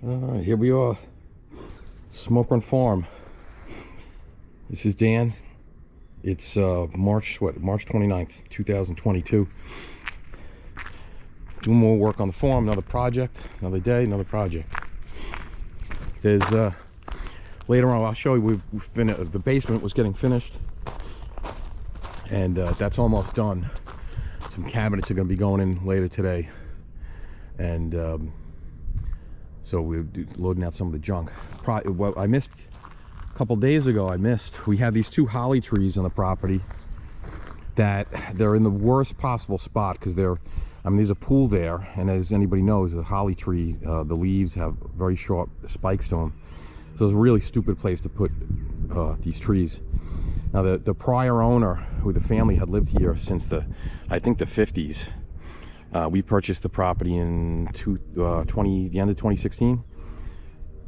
All right, here we are, Smoke Run Farm. This is Dan. It's March 29th, 2022. Doing more work on the farm, another project, another day, another project. There's later on I'll show you we finished. The basement was getting finished, and that's almost done. Some cabinets are going to be going in later today, and so we're loading out some of the junk. Well, I missed a couple days ago. We had these two holly trees on the property that they're in the worst possible spot because there's a pool there, and as anybody knows, the holly tree, the leaves have very sharp spikes to them. So it's a really stupid place to put these trees. Now the prior owner, who the family had lived here since I think the 50s. We purchased the property in the end of 2016.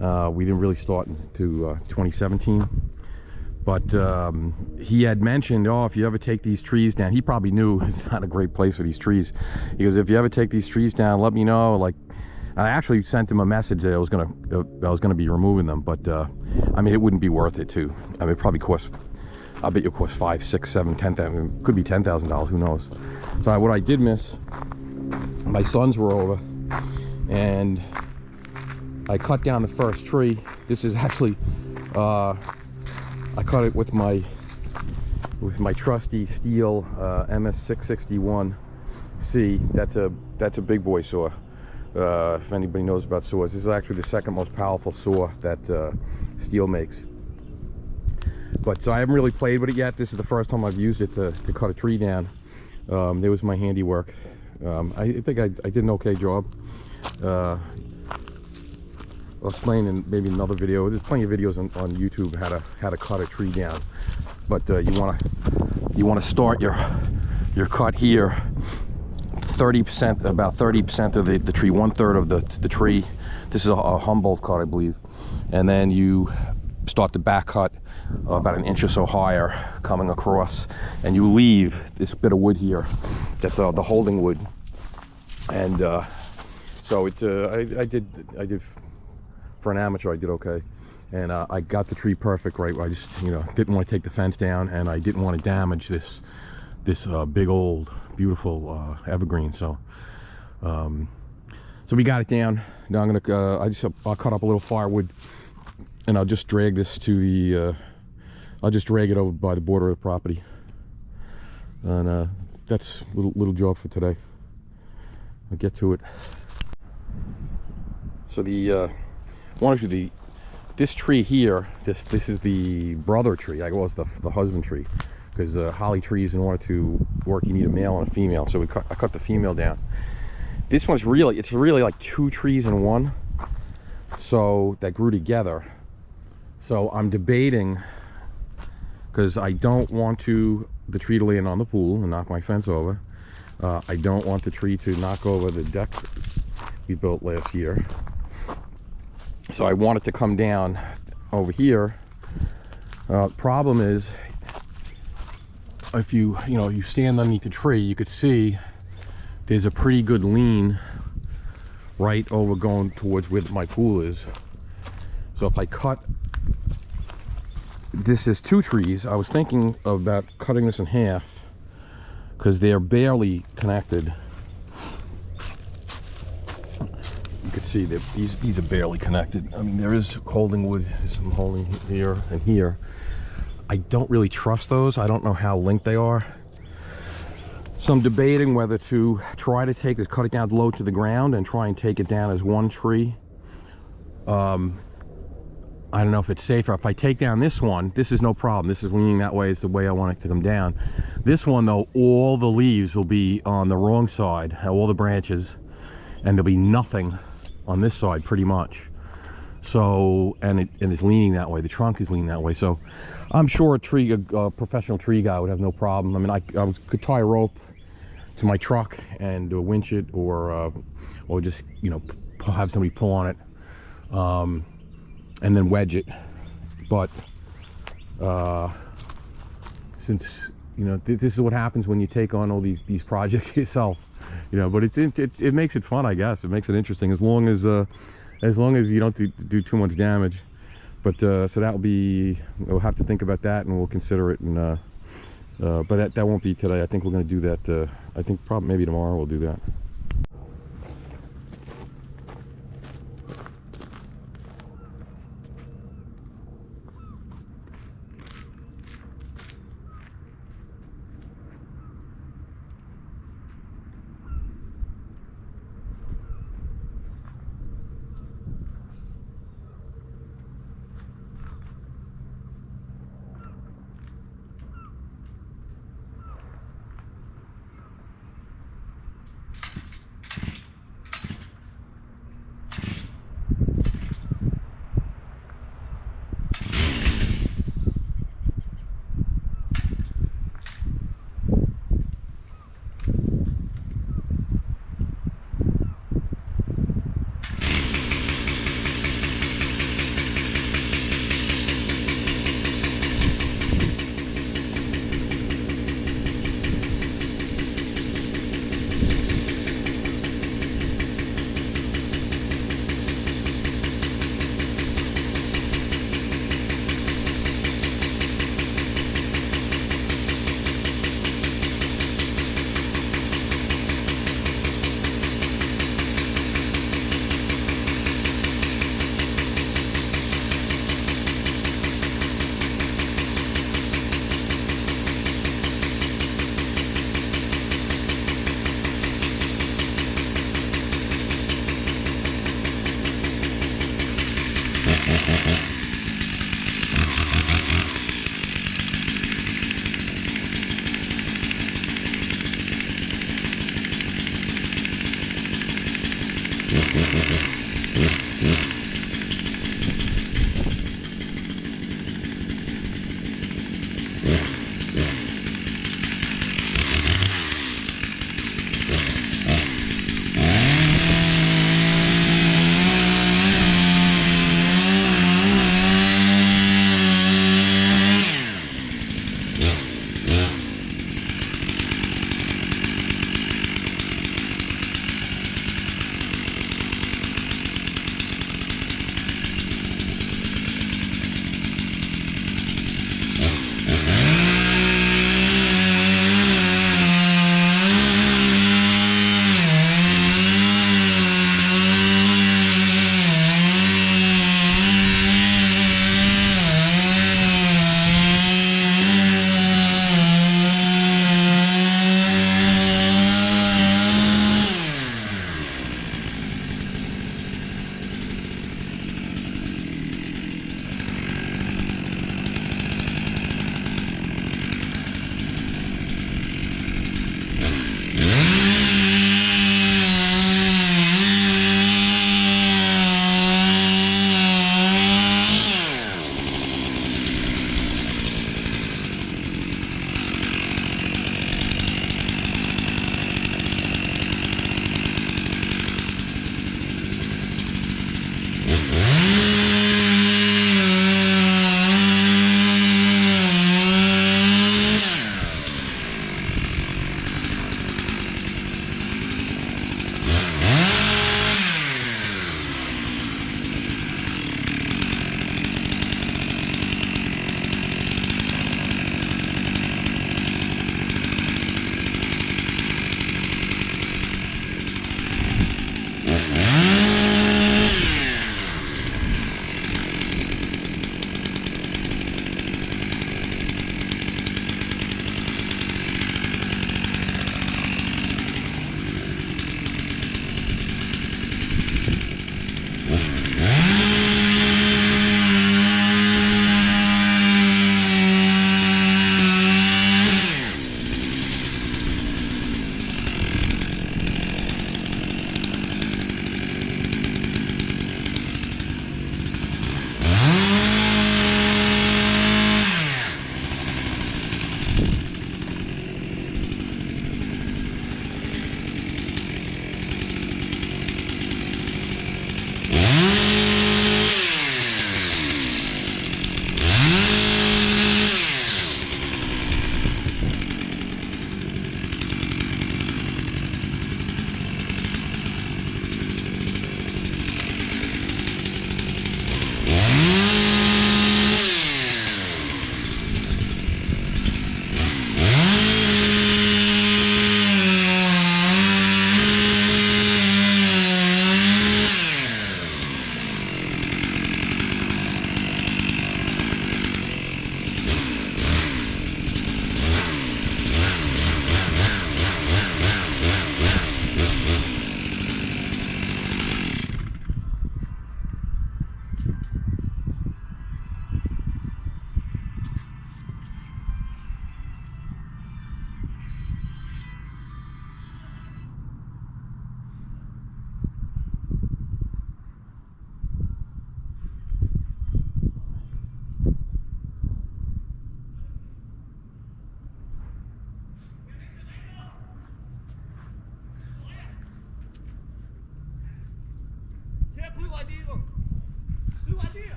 We didn't really start into 2017. But he had mentioned, oh, if you ever take these trees down, he probably knew it's not a great place for these trees. He goes, if you ever take these trees down, let me know. Like, I actually sent him a message that I was gonna be removing them, but I mean, it wouldn't be worth it too. I mean, it probably cost, I bet you it cost $5, $6, $7, $10,000. Could be $10,000. Who knows? So what I did miss, my sons were over, and I cut down the first tree. This is actually, I cut it with my trusty steel MS661C. That's a big boy saw. If anybody knows about saws, this is actually the second most powerful saw that Stihl makes. But so I haven't really played with it yet. This is the first time I've used it to cut a tree down. There was my handiwork. I think I did an okay job. I'll explain in maybe another video. There's plenty of videos on YouTube how to cut a tree down. But you want to start your cut here. 30%, about 30% of the tree, 1/3 of the tree. This is a Humboldt cut, I believe. And then you start the back cut about an inch or so higher, coming across, and you leave this bit of wood here. That's the holding wood. And so I did for an amateur, I did okay. And I got the tree perfect right. I just didn't want to take the fence down, and I didn't want to damage this big old beautiful evergreen. So we got it down. Now I'm gonna I'll cut up a little firewood, and I'll just drag this to the I'll just drag it over by the border of the property. And that's a little job for today. I'll get to it. So this tree here, this is the brother tree. I was the husband tree, because holly trees, in order to work, you need a male and a female. So I cut the female down. This one's it's really like two trees in one, so that grew together. So I'm debating, because I don't want the tree to land on the pool and knock my fence over. I don't want the tree to knock over the deck we built last year. So I want it to come down over here. Problem is, if you stand underneath the tree, you could see there's a pretty good lean right over going towards where my pool is. So if I cut, this is two trees. I was thinking about cutting this in half, because they're barely connected. You can see that these are barely connected. I mean, there is holding wood, there's some holding here and here. I don't really trust those. I don't know how linked they are. So I'm debating whether to try to cut it down low to the ground and try and take it down as one tree. I don't know if it's safer. If I take down this one, this is no problem. This is leaning that way. It's the way I want it to come down. This one, though, all the leaves will be on the wrong side, all the branches, and there'll be nothing on this side, pretty much. So, and it's leaning that way. The trunk is leaning that way. So I'm sure a professional tree guy would have no problem. I mean, I could tie a rope to my truck and winch it, or just have somebody pull on it, and then wedge it. But since this is what happens when you take on all these projects yourself, but it makes it fun, I guess. It makes it interesting, as long as as long as you don't do too much damage. But so that'll be, we'll have to think about that, and we'll consider it. And but that won't be today. I think we're going to do that. I think probably maybe tomorrow we'll do that.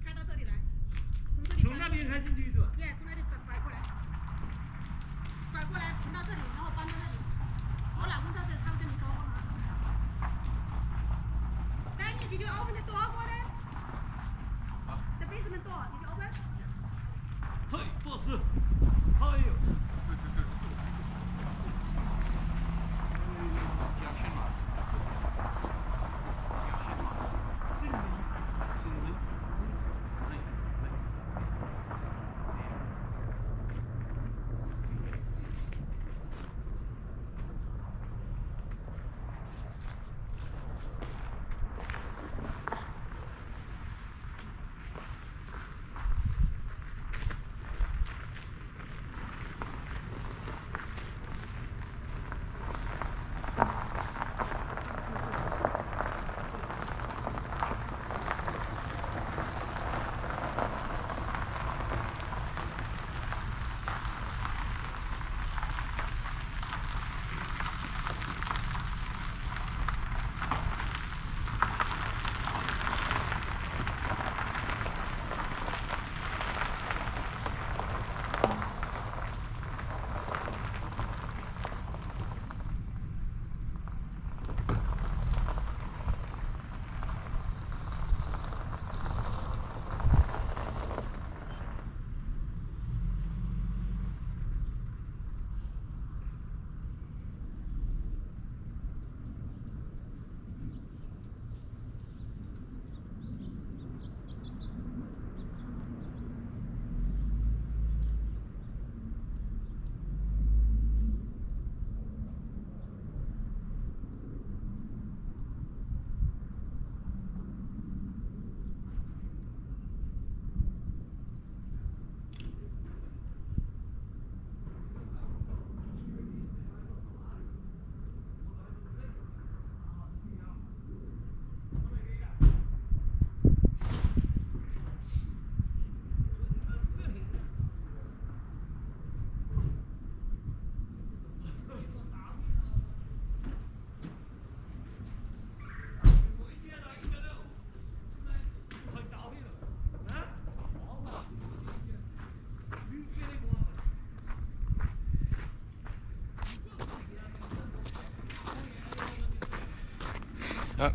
开到这里来，从那边开进去是吧？对，从那里拐过来，拐过来停到这里，然后搬到那里。我老公在这，他会跟你说话吗？Danny, did you open the door for them? The basement door, did you open? 嘿，boss，哎呦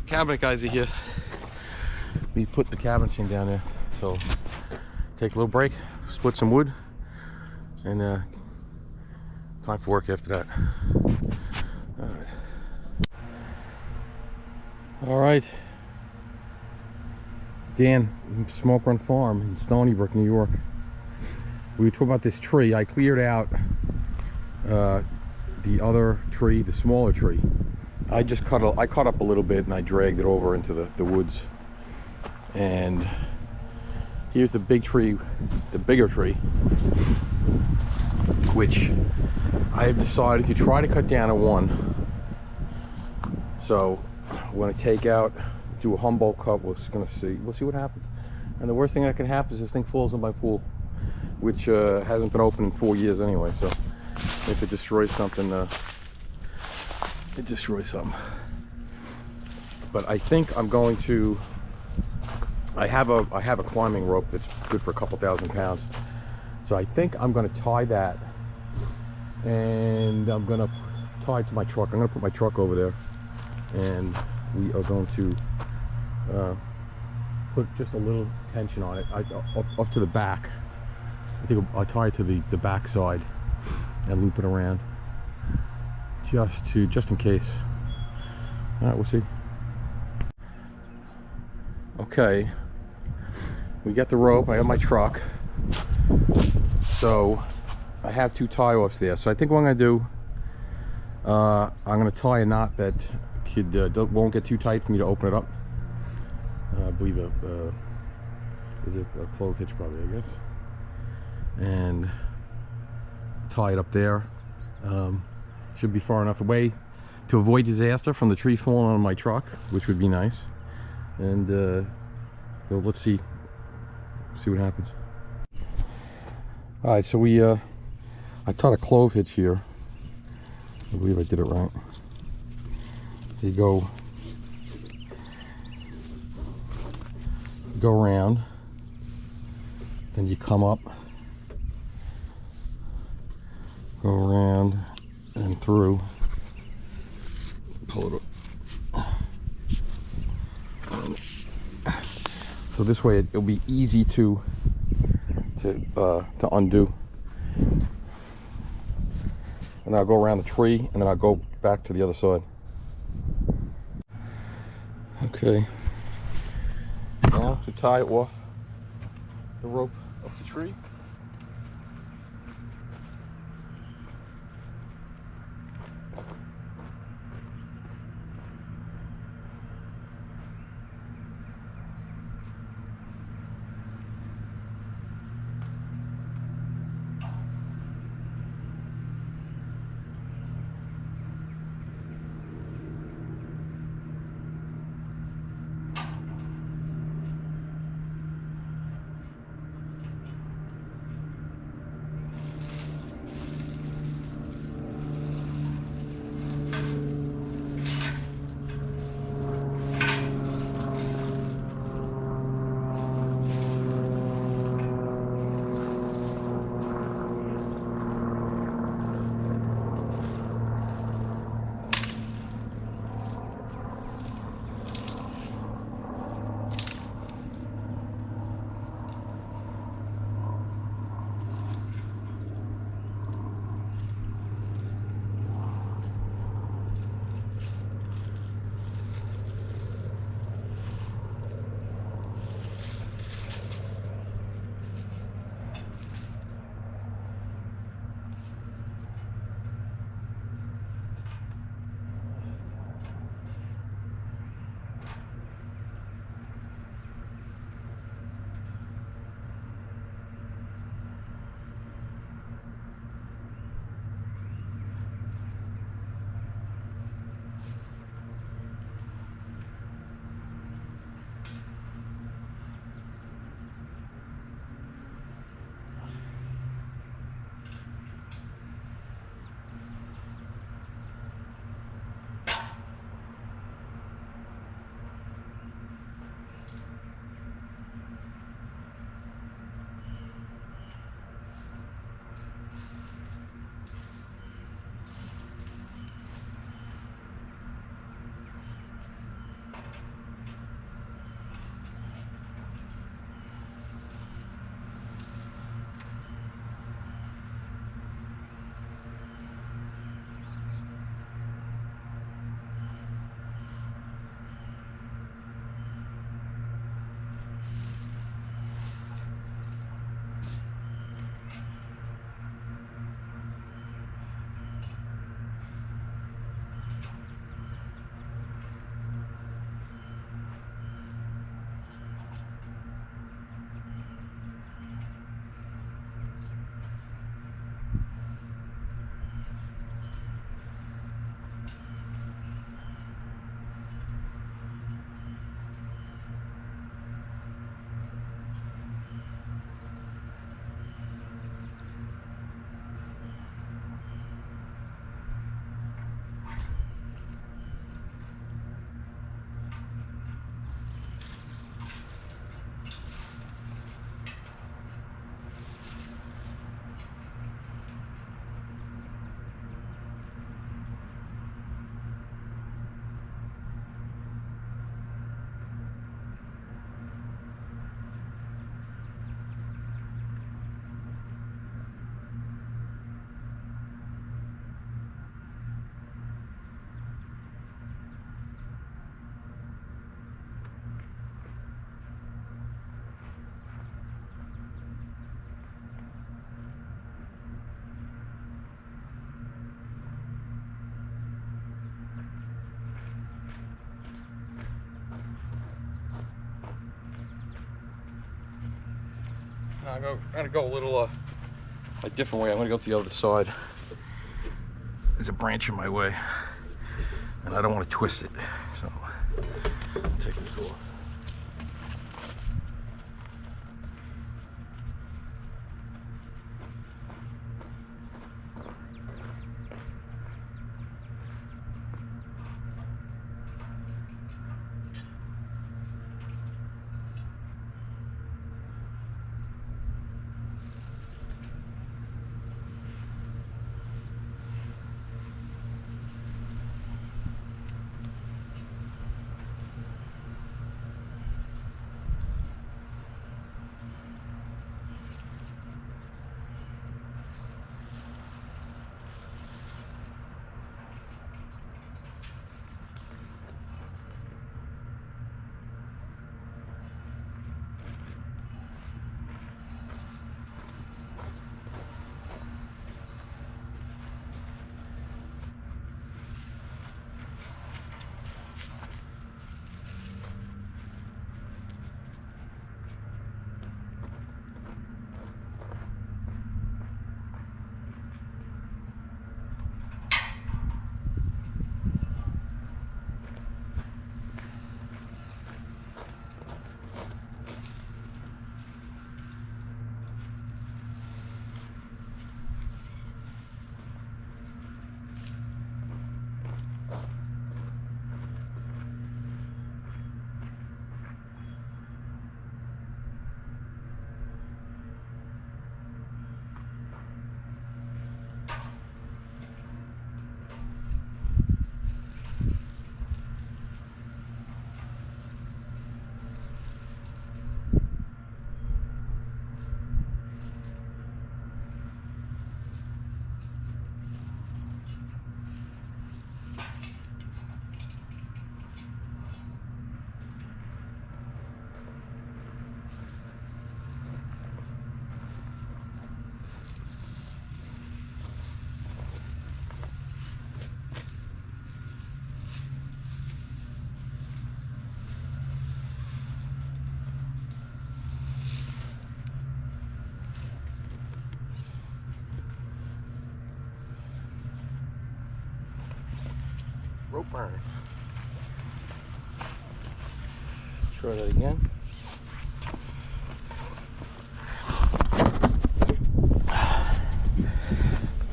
，Cabinet guys are here. We put the cabinet thing down there, so take a little break, split some wood, and time for work after that. All right. Dan, Smoke Run Farm in Stony Brook, New York. We were talking about this tree. I cleared out the other tree, the smaller tree. I cut up a little bit and I dragged it over into the woods. And here's the big tree, the bigger tree, which I have decided to try to cut down to one. So I'm going to take out, do a Humboldt cut. We'll see what happens. And the worst thing that can happen is this thing falls in my pool, which hasn't been open in 4 years anyway. So if it destroys something, it destroys something. But I think I'm going to. I have a climbing rope that's good for a couple thousand pounds. So I think I'm going to tie that, and I'm going to tie it to my truck. I'm going to put my truck over there, and we are going to put just a little tension on it, up to the back. I think I'll tie it to the back side and loop it around, just in case. All right, we'll see. Okay, we got the rope. I have my truck, so I have 2 tie-offs there. So I think what I'm gonna do, I'm gonna tie a knot that won't get too tight for me to open it up. I believe is it a clove hitch, probably, I guess, and tie it up there. Should be far enough away to avoid disaster from the tree falling on my truck, which would be nice. And so let's see what happens. All right, so I tied a clove hitch here. I believe I did it right. So you go around, then you come up, go around and through, pull it up. So this way it'll be easy to undo. And I'll go around the tree, and then I'll go back to the other side. Okay. Now to tie off the rope of the tree. I'm gonna go a little a different way. I'm gonna go to the other side. There's a branch in my way, and I don't want to twist it, so I'll take this off. rope burn. Try that again.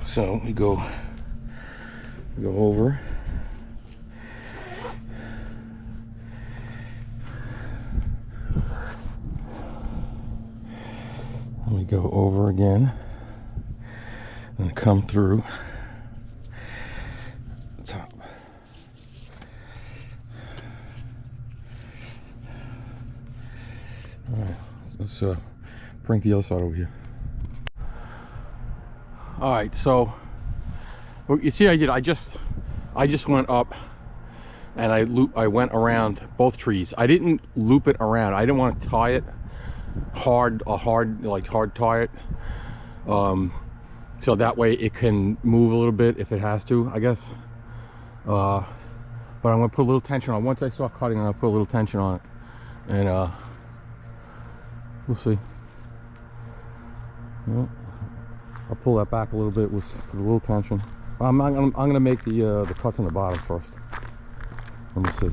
So we go over. And we go over again and come through the top. All right, let's bring the other side over here. All right, so well, you see, I just went up and I went around both trees. I didn't loop it around. I didn't want to tie it hard tie it, so that way it can move a little bit if it has to, I guess. But I'm gonna put a little tension on. Once I start cutting, I'm gonna put a little tension on it, and we'll see. Well, I'll pull that back a little bit with a little tension. I'm gonna make the cuts on the bottom first. Let me see.